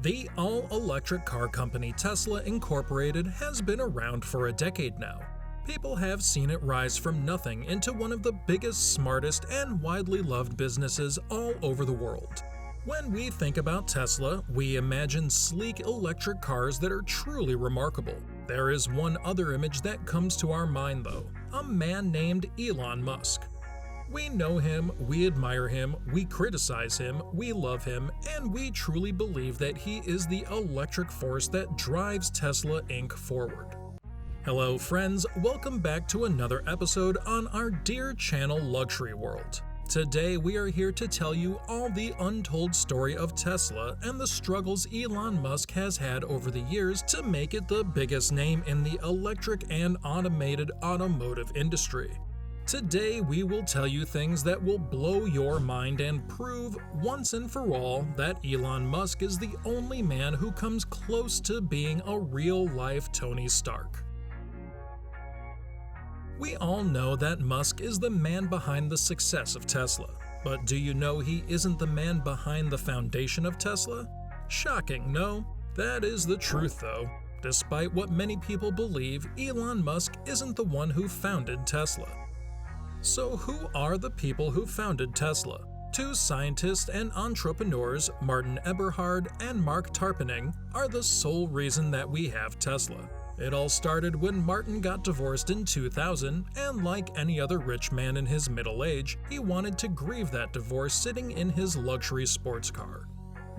The all-electric car company Tesla Incorporated has been around for a decade now. People have seen it rise from nothing into one of the biggest, smartest, and widely loved businesses all over the world. When we think about Tesla, we imagine sleek electric cars that are truly remarkable. There is one other image that comes to our mind though, a man named Elon Musk. We know him, we admire him, we criticize him, we love him, and we truly believe that he is the electric force that drives Tesla Inc. forward. Hello friends, welcome back to another episode on our dear channel Luxury World. Today we are here to tell you all the untold story of Tesla and the struggles Elon Musk has had over the years to make it the biggest name in the electric and automated automotive industry. Today we will tell you things that will blow your mind and prove once and for all that Elon Musk is the only man who comes close to being a real-life Tony Stark. We all know that Musk is the man behind the success of Tesla, but do you know he isn't the man behind the foundation of Tesla? Shocking, no? That is the truth though. Despite what many people believe, Elon Musk isn't the one who founded Tesla. So who are the people who founded Tesla? Two scientists and entrepreneurs, Martin Eberhard and Mark Tarpenning, are the sole reason that we have Tesla. It all started when Martin got divorced in 2000, and like any other rich man in his middle age, he wanted to grieve that divorce sitting in his luxury sports car.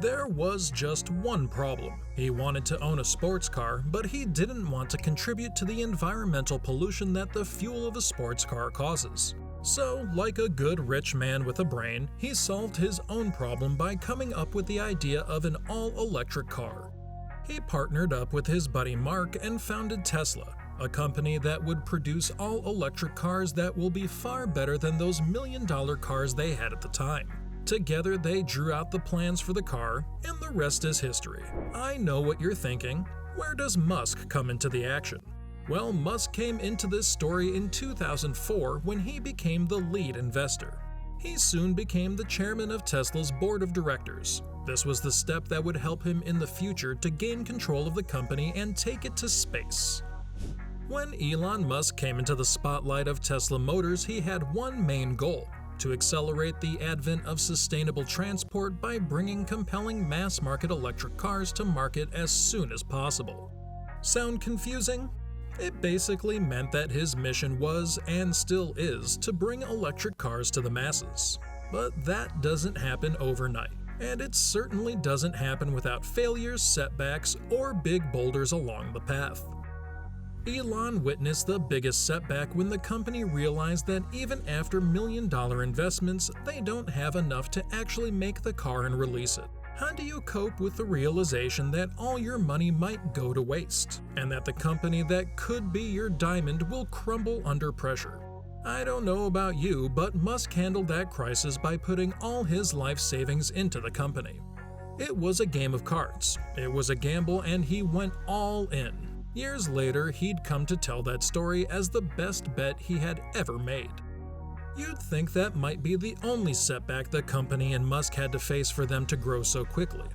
There was just one problem. He wanted to own a sports car, but he didn't want to contribute to the environmental pollution that the fuel of a sports car causes. So, like a good rich man with a brain, he solved his own problem by coming up with the idea of an all-electric car. He partnered up with his buddy Mark and founded Tesla, a company that would produce all-electric cars that will be far better than those million-dollar cars they had at the time. Together they drew out the plans for the car, and the rest is history. I know what you're thinking. Where does Musk come into the action? Well, Musk came into this story in 2004 when he became the lead investor. He soon became the chairman of Tesla's board of directors. This was the step that would help him in the future to gain control of the company and take it to space. When Elon Musk came into the spotlight of Tesla Motors, he had one main goal: to accelerate the advent of sustainable transport by bringing compelling mass-market electric cars to market as soon as possible. Sound confusing? It basically meant that his mission was, and still is, to bring electric cars to the masses. But that doesn't happen overnight, and it certainly doesn't happen without failures, setbacks, or big boulders along the path. Elon witnessed the biggest setback when the company realized that even after million-dollar investments, they don't have enough to actually make the car and release it. How do you cope with the realization that all your money might go to waste, and that the company that could be your diamond will crumble under pressure? I don't know about you, but Musk handled that crisis by putting all his life savings into the company. It was a game of cards. It was a gamble, and he went all in. Years later, he'd come to tell that story as the best bet he had ever made. You'd think that might be the only setback the company and Musk had to face for them to grow so quickly.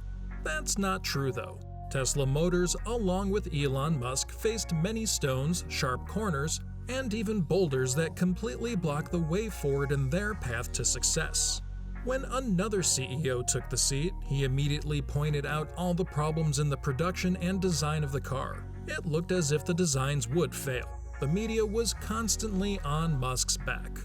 That's not true though. Tesla Motors, along with Elon Musk, faced many stones, sharp corners, and even boulders that completely blocked the way forward in their path to success. When another CEO took the seat, he immediately pointed out all the problems in the production and design of the car. It looked as if the designs would fail. The media was constantly on Musk's back.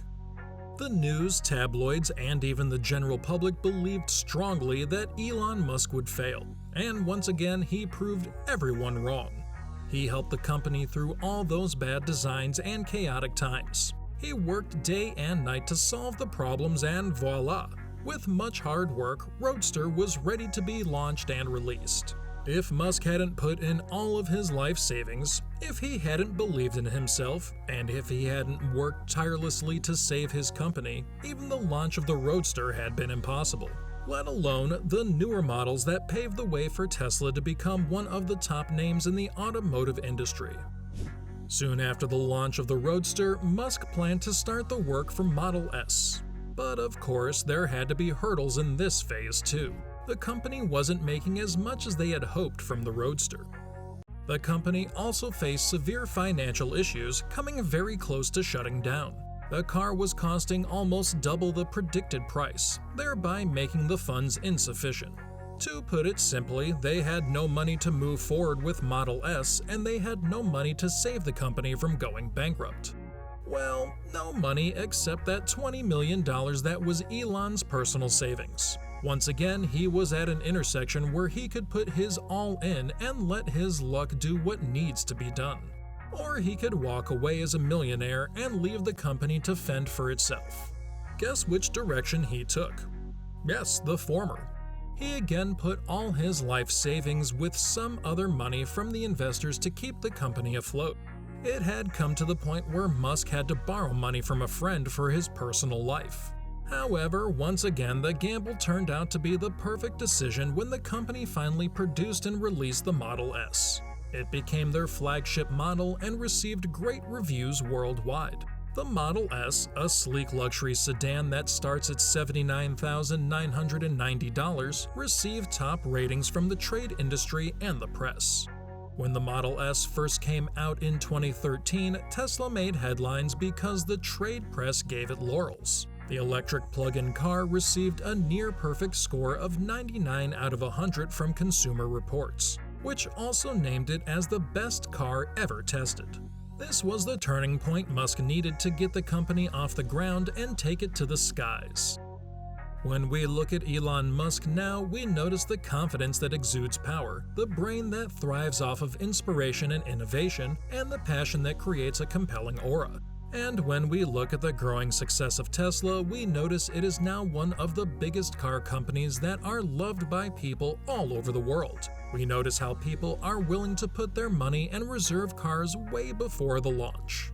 The news, tabloids, and even the general public believed strongly that Elon Musk would fail, and once again he proved everyone wrong. He helped the company through all those bad designs and chaotic times. He worked day and night to solve the problems, and voila! With much hard work, Roadster was ready to be launched and released. If Musk hadn't put in all of his life savings, if he hadn't believed in himself, and if he hadn't worked tirelessly to save his company, even the launch of the Roadster had been impossible, let alone the newer models that paved the way for Tesla to become one of the top names in the automotive industry. Soon after the launch of the Roadster, Musk planned to start the work for Model S. But of course, there had to be hurdles in this phase too. the company wasn't making as much as they had hoped from the Roadster. The company also faced severe financial issues, coming very close to shutting down. The car was costing almost double the predicted price, thereby making the funds insufficient. To put it simply, they had no money to move forward with Model S, and they had no money to save the company from going bankrupt. Well, no money except that $20 million that was Elon's personal savings. Once again, he was at an intersection where he could put his all in and let his luck do what needs to be done. Or he could walk away as a millionaire and leave the company to fend for itself. Guess which direction he took? Yes, the former. He again put all his life savings with some other money from the investors to keep the company afloat. It had come to the point where Musk had to borrow money from a friend for his personal life. However, once again, the gamble turned out to be the perfect decision when the company finally produced and released the Model S. It became their flagship model and received great reviews worldwide. The Model S, a sleek luxury sedan that starts at $79,990, received top ratings from the trade industry and the press. When the Model S first came out in 2013, Tesla made headlines because the trade press gave it laurels. The electric plug-in car received a near-perfect score of 99 out of 100 from Consumer Reports, which also named it as the best car ever tested. This was the turning point Musk needed to get the company off the ground and take it to the skies. When we look at Elon Musk now, we notice the confidence that exudes power, the brain that thrives off of inspiration and innovation, and the passion that creates a compelling aura. And when we look at the growing success of Tesla, we notice it is now one of the biggest car companies that are loved by people all over the world. We notice how people are willing to put their money and reserve cars way before the launch.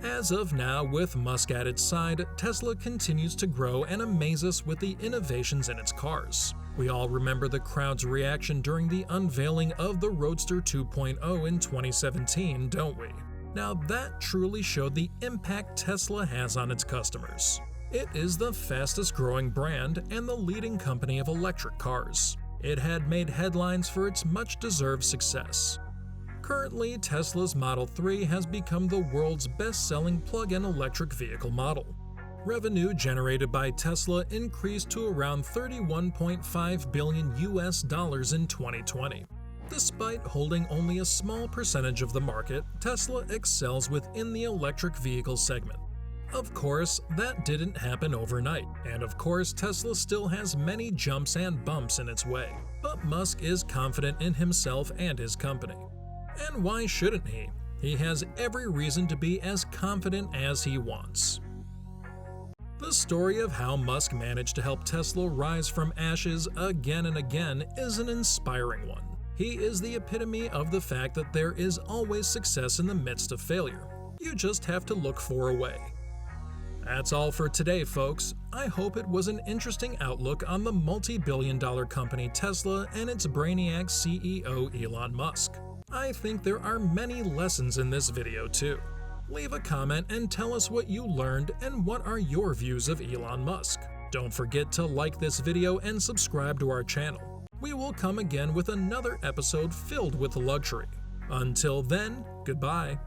As of now, with Musk at its side, Tesla continues to grow and amaze us with the innovations in its cars. We all remember the crowd's reaction during the unveiling of the Roadster 2.0 in 2017, don't we? Now that truly showed the impact Tesla has on its customers. It is the fastest growing brand and the leading company of electric cars. It had made headlines for its much-deserved success. Currently, Tesla's Model 3 has become the world's best-selling plug-in electric vehicle model. Revenue generated by Tesla increased to around $31.5 billion in 2020. Despite holding only a small percentage of the market, Tesla excels within the electric vehicle segment. Of course, that didn't happen overnight, and of course Tesla still has many jumps and bumps in its way, but Musk is confident in himself and his company. And why shouldn't he? He has every reason to be as confident as he wants. The story of how Musk managed to help Tesla rise from ashes again and again is an inspiring one. He is the epitome of the fact that there is always success in the midst of failure. You just have to look for a way. That's all for today, folks. I hope it was an interesting outlook on the multi-billion-dollar company Tesla and its brainiac CEO Elon Musk. I think there are many lessons in this video too. Leave a comment and tell us what you learned and what are your views of Elon Musk. Don't forget to like this video and subscribe to our channel. We will come again with another episode filled with luxury. Until then, goodbye.